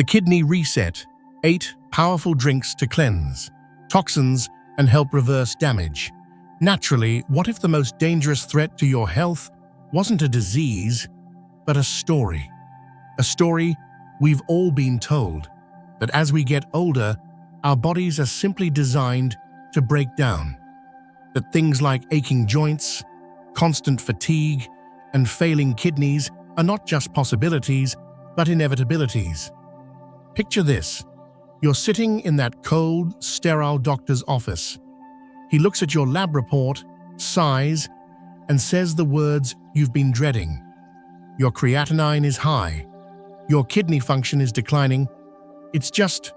The Kidney Reset, 8 powerful drinks to cleanse toxins and help reverse damage. Naturally, what if the most dangerous threat to your health wasn't a disease, but a story? A story we've all been told, that as we get older, our bodies are simply designed to break down. That things like aching joints, constant fatigue, and failing kidneys are not just possibilities, but inevitabilities. Picture this. You're sitting in that cold, sterile doctor's office. He looks at your lab report, sighs, and says the words you've been dreading. Your creatinine is high. Your kidney function is declining. It's just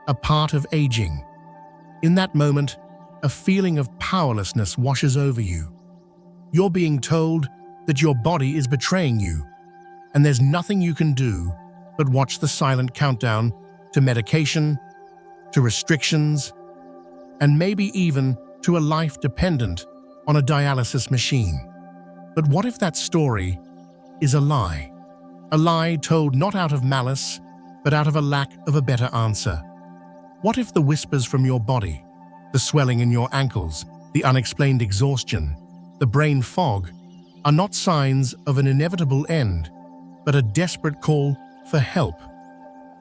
a part of aging. In that moment, a feeling of powerlessness washes over you. You're being told that your body is betraying you, and there's nothing you can do but watch the silent countdown to medication, to restrictions, and maybe even to a life dependent on a dialysis machine. But what if that story is a lie? A lie told not out of malice, but out of a lack of a better answer. What if the whispers from your body, the swelling in your ankles, the unexplained exhaustion, the brain fog, are not signs of an inevitable end, but a desperate call for help?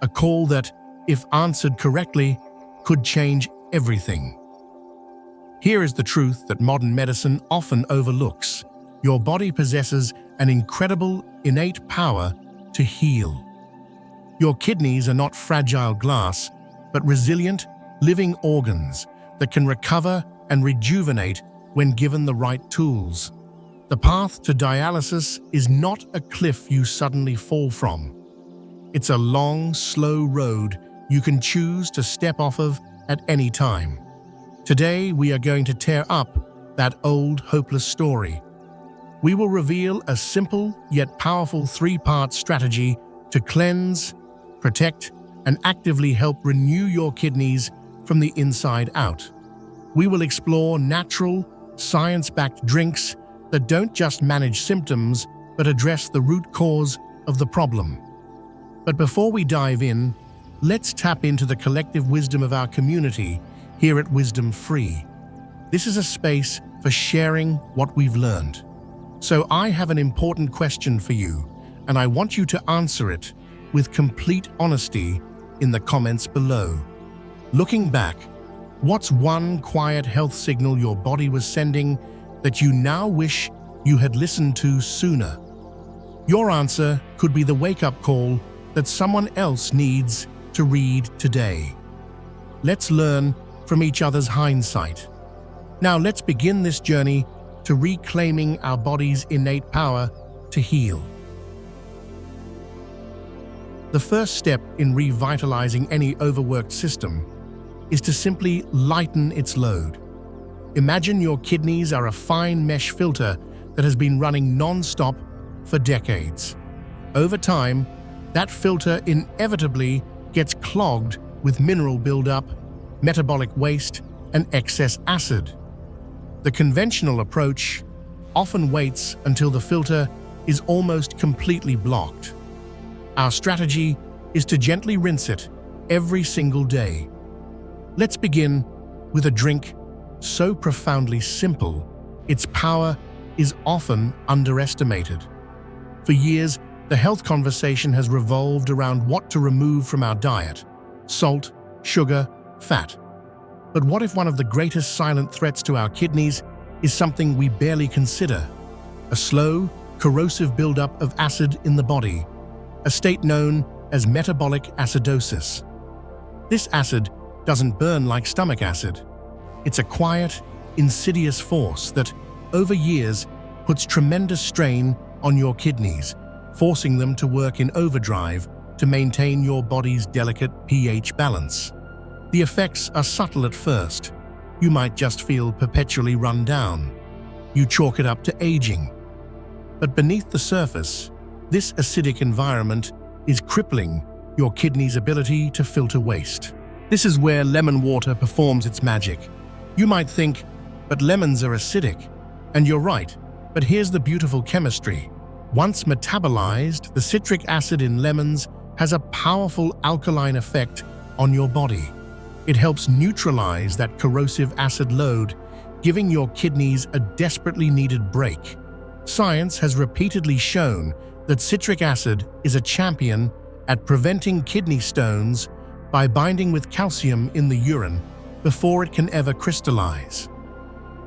A call that, if answered correctly, could change everything. Here is the truth that modern medicine often overlooks. Your body possesses an incredible, innate power to heal. Your kidneys are not fragile glass, but resilient, living organs that can recover and rejuvenate when given the right tools. The path to dialysis is not a cliff you suddenly fall from. It's a long, slow road you can choose to step off of at any time. Today, we are going to tear up that old, hopeless story. We will reveal a simple yet powerful 3-part strategy to cleanse, protect, and actively help renew your kidneys from the inside out. We will explore natural, science-backed drinks that don't just manage symptoms, but address the root cause of the problem. But before we dive in, let's tap into the collective wisdom of our community here at Wisdom Free. This is a space for sharing what we've learned. So I have an important question for you, and I want you to answer it with complete honesty in the comments below. Looking back, what's one quiet health signal your body was sending that you now wish you had listened to sooner? Your answer could be the wake-up call that someone else needs to read today. Let's learn from each other's hindsight. Now let's begin this journey to reclaiming our body's innate power to heal. The first step in revitalizing any overworked system is to simply lighten its load. Imagine your kidneys are a fine mesh filter that has been running non-stop for decades. Over time, that filter inevitably gets clogged with mineral buildup, metabolic waste, and excess acid. The conventional approach often waits until the filter is almost completely blocked. Our strategy is to gently rinse it every single day. Let's begin with a drink so profoundly simple, its power is often underestimated. For years, the health conversation has revolved around what to remove from our diet: salt, sugar, fat. But what if one of the greatest silent threats to our kidneys is something we barely consider? A slow, corrosive buildup of acid in the body, a state known as metabolic acidosis. This acid doesn't burn like stomach acid. It's a quiet, insidious force that, over years, puts tremendous strain on your kidneys, forcing them to work in overdrive to maintain your body's delicate pH balance. The effects are subtle at first. You might just feel perpetually run down. You chalk it up to aging. But beneath the surface, this acidic environment is crippling your kidney's ability to filter waste. This is where lemon water performs its magic. You might think, but lemons are acidic. And you're right, but here's the beautiful chemistry. Once metabolized, the citric acid in lemons has a powerful alkaline effect on your body. It helps neutralize that corrosive acid load, giving your kidneys a desperately needed break. Science has repeatedly shown that citric acid is a champion at preventing kidney stones by binding with calcium in the urine before it can ever crystallize.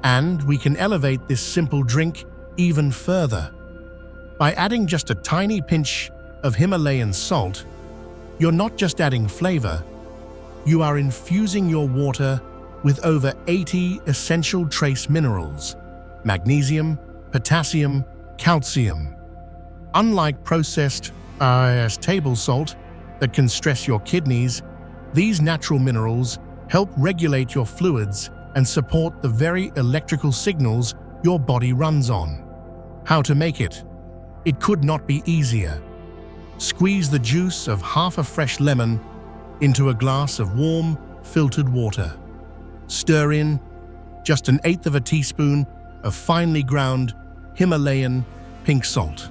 And we can elevate this simple drink even further. By adding just a tiny pinch of Himalayan salt, you're not just adding flavor, you are infusing your water with over 80 essential trace minerals: magnesium, potassium, calcium. Unlike processed table salt that can stress your kidneys, these natural minerals help regulate your fluids and support the very electrical signals your body runs on. How to make it? It could not be easier. Squeeze the juice of half a fresh lemon into a glass of warm, filtered water. Stir in just 1/8 teaspoon of finely ground Himalayan pink salt.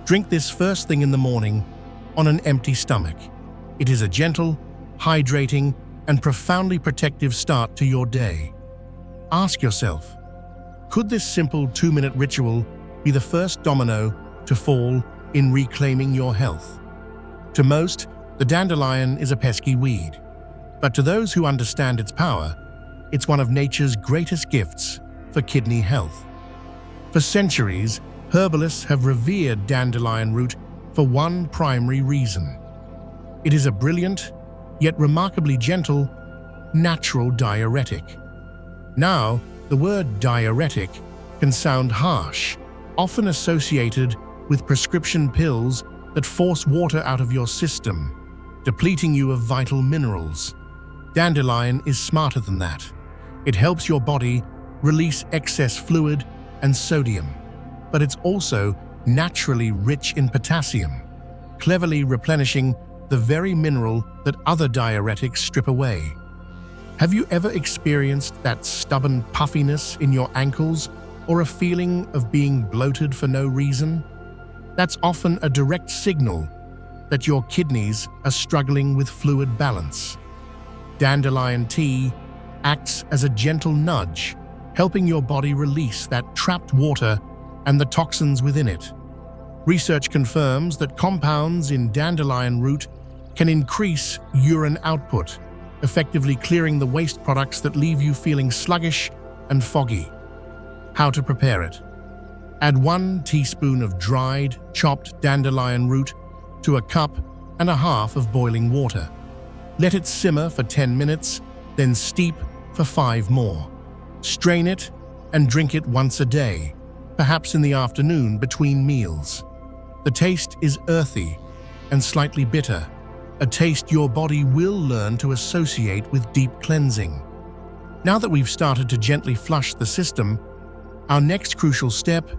Drink this first thing in the morning on an empty stomach. It is a gentle, hydrating, and profoundly protective start to your day. Ask yourself, could this simple 2-minute ritual be the first domino to fall in reclaiming your health? To most, the dandelion is a pesky weed, but to those who understand its power, it's one of nature's greatest gifts for kidney health. For centuries, herbalists have revered dandelion root for one primary reason. It is a brilliant, yet remarkably gentle, natural diuretic. Now, the word diuretic can sound harsh, often associated with prescription pills that force water out of your system, depleting you of vital minerals. Dandelion is smarter than that. It helps your body release excess fluid and sodium, but it's also naturally rich in potassium, cleverly replenishing the very mineral that other diuretics strip away. Have you ever experienced that stubborn puffiness in your ankles or a feeling of being bloated for no reason? That's often a direct signal that your kidneys are struggling with fluid balance. Dandelion tea acts as a gentle nudge, helping your body release that trapped water and the toxins within it. Research confirms that compounds in dandelion root can increase urine output, effectively clearing the waste products that leave you feeling sluggish and foggy. How to prepare it? Add 1 teaspoon of dried, chopped dandelion root to 1.5 cups of boiling water. Let it simmer for 10 minutes, then steep for 5 more. Strain it and drink it once a day, perhaps in the afternoon between meals. The taste is earthy and slightly bitter, a taste your body will learn to associate with deep cleansing. Now that we've started to gently flush the system, our next crucial step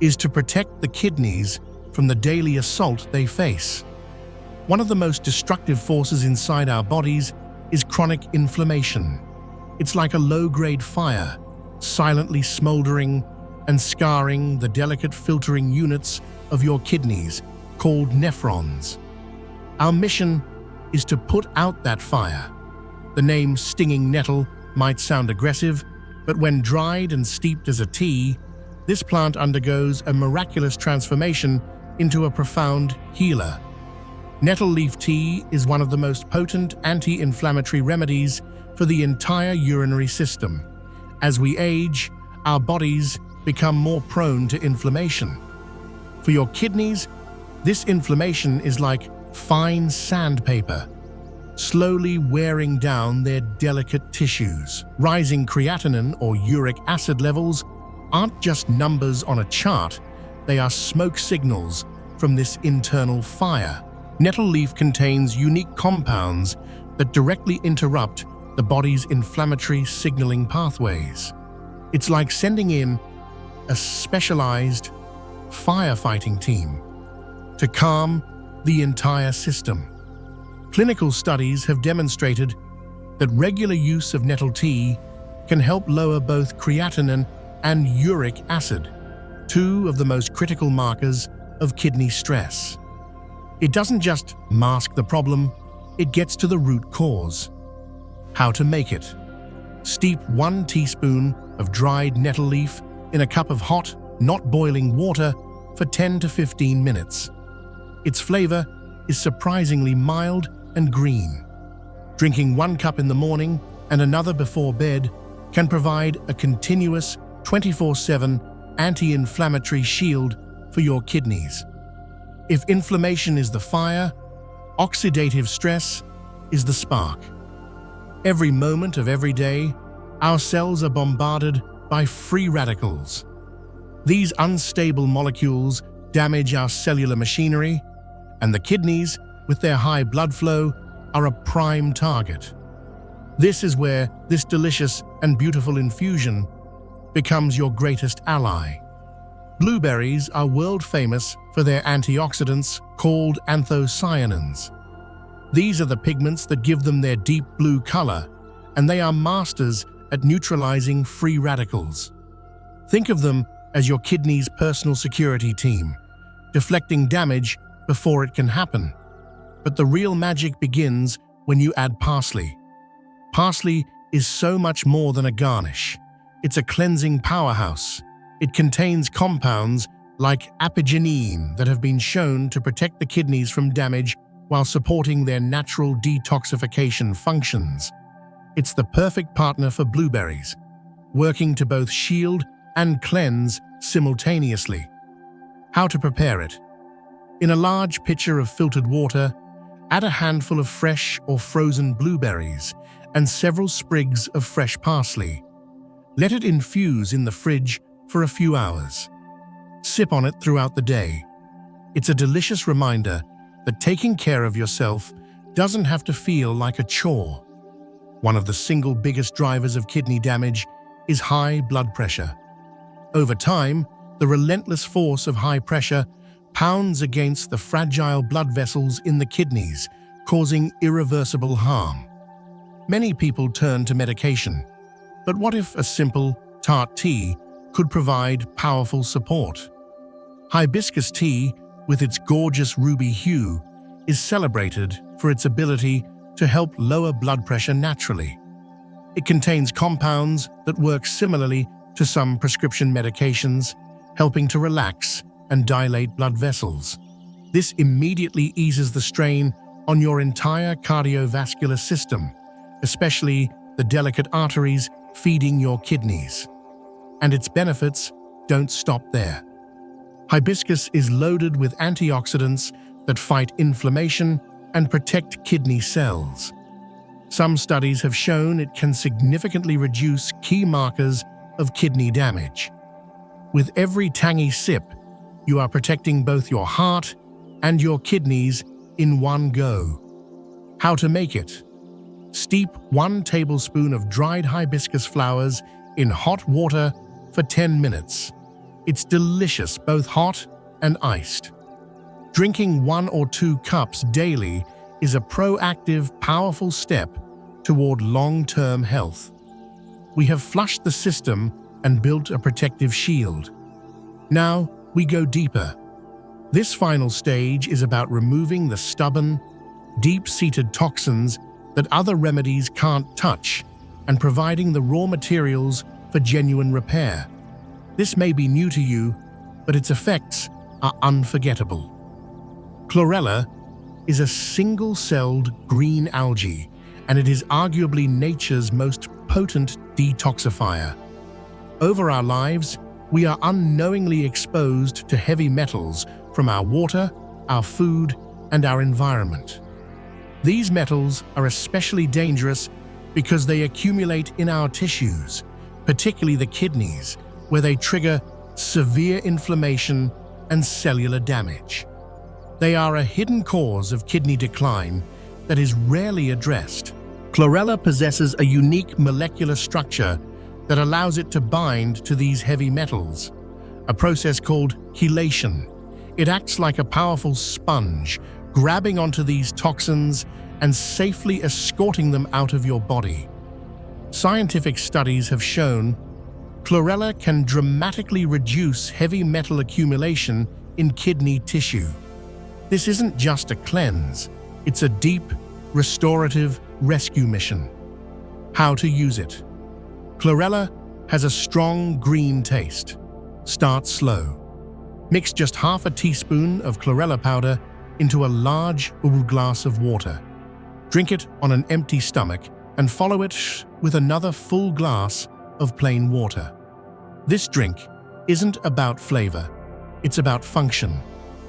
is to protect the kidneys from the daily assault they face. One of the most destructive forces inside our bodies is chronic inflammation. It's like a low-grade fire, silently smoldering and scarring the delicate filtering units of your kidneys, called nephrons. Our mission is to put out that fire. The name stinging nettle might sound aggressive, but when dried and steeped as a tea, this plant undergoes a miraculous transformation into a profound healer. Nettle leaf tea is one of the most potent anti-inflammatory remedies for the entire urinary system. As we age, our bodies become more prone to inflammation. For your kidneys, this inflammation is like fine sandpaper, slowly wearing down their delicate tissues. Rising creatinine or uric acid levels aren't just numbers on a chart, they are smoke signals from this internal fire. Nettle leaf contains unique compounds that directly interrupt the body's inflammatory signaling pathways. It's like sending in a specialized firefighting team to calm the entire system. Clinical studies have demonstrated that regular use of nettle tea can help lower both creatinine and uric acid, 2 of the most critical markers of kidney stress. It doesn't just mask the problem, it gets to the root cause. How to make it. Steep 1 teaspoon of dried nettle leaf in a cup of hot, not boiling water for 10 to 15 minutes. Its flavor is surprisingly mild and green. Drinking 1 cup in the morning and another before bed can provide a continuous 24/7 anti-inflammatory shield for your kidneys. If inflammation is the fire, oxidative stress is the spark. Every moment of every day, our cells are bombarded by free radicals. These unstable molecules damage our cellular machinery, and the kidneys, with their high blood flow, are a prime target. This is where this delicious and beautiful infusion becomes your greatest ally. Blueberries are world famous for their antioxidants called anthocyanins. These are the pigments that give them their deep blue color, and they are masters at neutralizing free radicals. Think of them as your kidney's personal security team, deflecting damage before it can happen. But the real magic begins when you add parsley. Parsley is so much more than a garnish. It's a cleansing powerhouse. It contains compounds like apigenin that have been shown to protect the kidneys from damage while supporting their natural detoxification functions. It's the perfect partner for blueberries, working to both shield and cleanse simultaneously. How to prepare it? In a large pitcher of filtered water, add a handful of fresh or frozen blueberries and several sprigs of fresh parsley. Let it infuse in the fridge for a few hours. Sip on it throughout the day. It's a delicious reminder that taking care of yourself doesn't have to feel like a chore. One of the single biggest drivers of kidney damage is high blood pressure. Over time, the relentless force of high pressure pounds against the fragile blood vessels in the kidneys, causing irreversible harm. Many people turn to medication, but what if a simple tart tea could provide powerful support? Hibiscus tea, with its gorgeous ruby hue, is celebrated for its ability to help lower blood pressure naturally. It contains compounds that work similarly to some prescription medications, helping to relax and dilate blood vessels. This immediately eases the strain on your entire cardiovascular system, especially the delicate arteries feeding your kidneys. And its benefits don't stop there. Hibiscus is loaded with antioxidants that fight inflammation and protect kidney cells. Some studies have shown it can significantly reduce key markers of kidney damage. With every tangy sip, you are protecting both your heart and your kidneys in one go. How to make it? Steep 1 tablespoon of dried hibiscus flowers in hot water for 10 minutes. It's delicious, both hot and iced. Drinking 1 or 2 cups daily is a proactive, powerful step toward long-term health. We have flushed the system and built a protective shield. Now we go deeper. This final stage is about removing the stubborn, deep-seated toxins that other remedies can't touch and providing the raw materials for genuine repair. This may be new to you, but its effects are unforgettable. Chlorella is a single-celled green algae, and it is arguably nature's most potent detoxifier. Over our lives, we are unknowingly exposed to heavy metals from our water, our food, and our environment. These metals are especially dangerous because they accumulate in our tissues, particularly the kidneys, where they trigger severe inflammation and cellular damage. They are a hidden cause of kidney decline that is rarely addressed. Chlorella possesses a unique molecular structure that allows it to bind to these heavy metals, a process called chelation. It acts like a powerful sponge, grabbing onto these toxins and safely escorting them out of your body. Scientific studies have shown chlorella can dramatically reduce heavy metal accumulation in kidney tissue. This isn't just a cleanse, it's a deep, restorative rescue mission. How to use it. Chlorella has a strong green taste. Start slow. Mix just half a teaspoon of chlorella powder into a large glass of water. Drink it on an empty stomach and follow it with another full glass of plain water. This drink isn't about flavor, it's about function.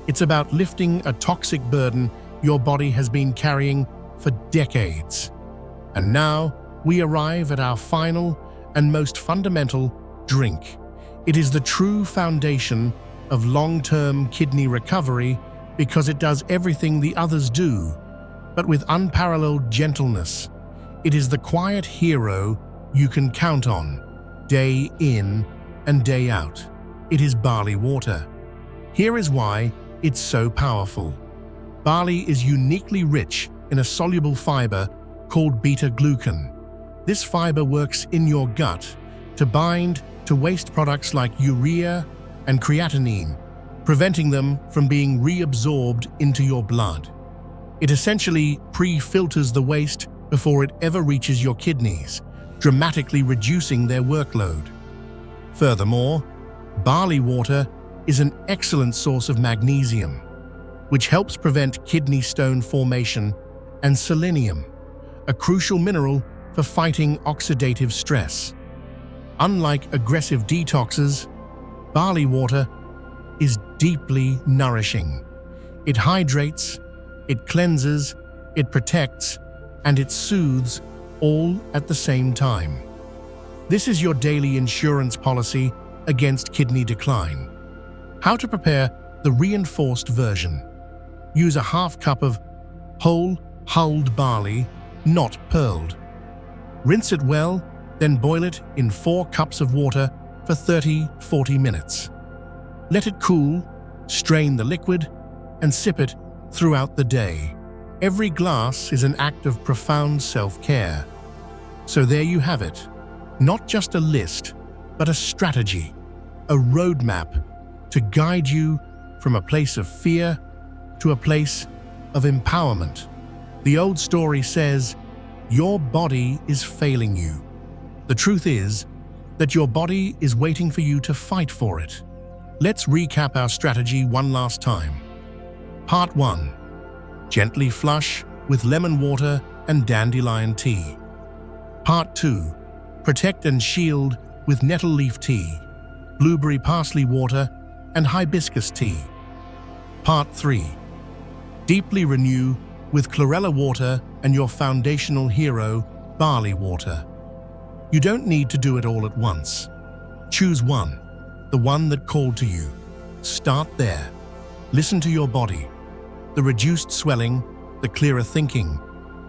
It's about lifting a toxic burden your body has been carrying for decades. And now we arrive at our final and most fundamental drink. It is the true foundation of long-term kidney recovery because it does everything the others do, but with unparalleled gentleness. It is the quiet hero you can count on, day in and day out. It is barley water. Here is why it's so powerful. Barley is uniquely rich in a soluble fiber called beta-glucan. This fiber works in your gut to bind to waste products like urea and creatinine, preventing them from being reabsorbed into your blood. It essentially pre-filters the waste before it ever reaches your kidneys, dramatically reducing their workload. Furthermore, barley water is an excellent source of magnesium, which helps prevent kidney stone formation, and selenium, a crucial mineral for fighting oxidative stress. Unlike aggressive detoxes, barley water is deeply nourishing. It hydrates, it cleanses, it protects, and it soothes all at the same time. This is your daily insurance policy against kidney decline. How to prepare the reinforced version. Use a half cup of whole hulled barley, not pearled. Rinse it well, then boil it in 4 cups of water for 30-40 minutes. Let it cool, strain the liquid, and sip it throughout the day. Every glass is an act of profound self-care. So there you have it. Not just a list, but a strategy, a roadmap to guide you from a place of fear to a place of empowerment. The old story says, your body is failing you. The truth is that your body is waiting for you to fight for it. Let's recap our strategy one last time. Part 1. Gently flush with lemon water and dandelion tea. Part 2. Protect and shield with nettle leaf tea, blueberry parsley water, and hibiscus tea. Part 3. Deeply renew with chlorella water and your foundational hero, barley water. You don't need to do it all at once. Choose one, the one that called to you. Start there. Listen to your body. The reduced swelling, the clearer thinking,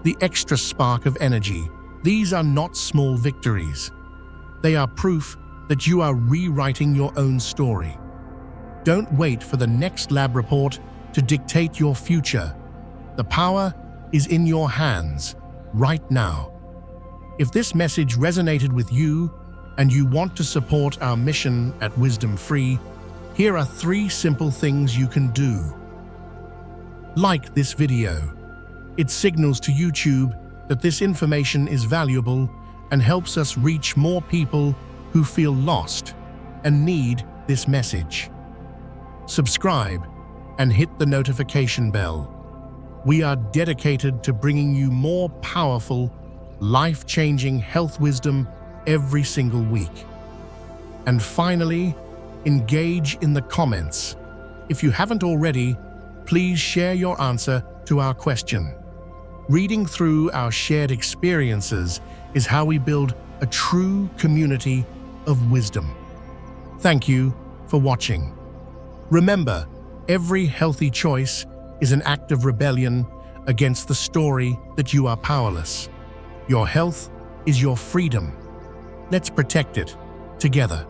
the extra spark of energy. These are not small victories. They are proof that you are rewriting your own story. Don't wait for the next lab report to dictate your future. The power is in your hands, right now. If this message resonated with you and you want to support our mission at Wisdom Free, here are 3 simple things you can do. Like this video. It signals to YouTube that this information is valuable and helps us reach more people who feel lost and need this message. Subscribe and hit the notification bell. We are dedicated to bringing you more powerful, life-changing health wisdom every single week. And finally, engage in the comments. If you haven't already, please share your answer to our question. Reading through our shared experiences is how we build a true community of wisdom. Thank you for watching. Remember, every healthy choice is an act of rebellion against the story that you are powerless. Your health is your freedom. Let's protect it together.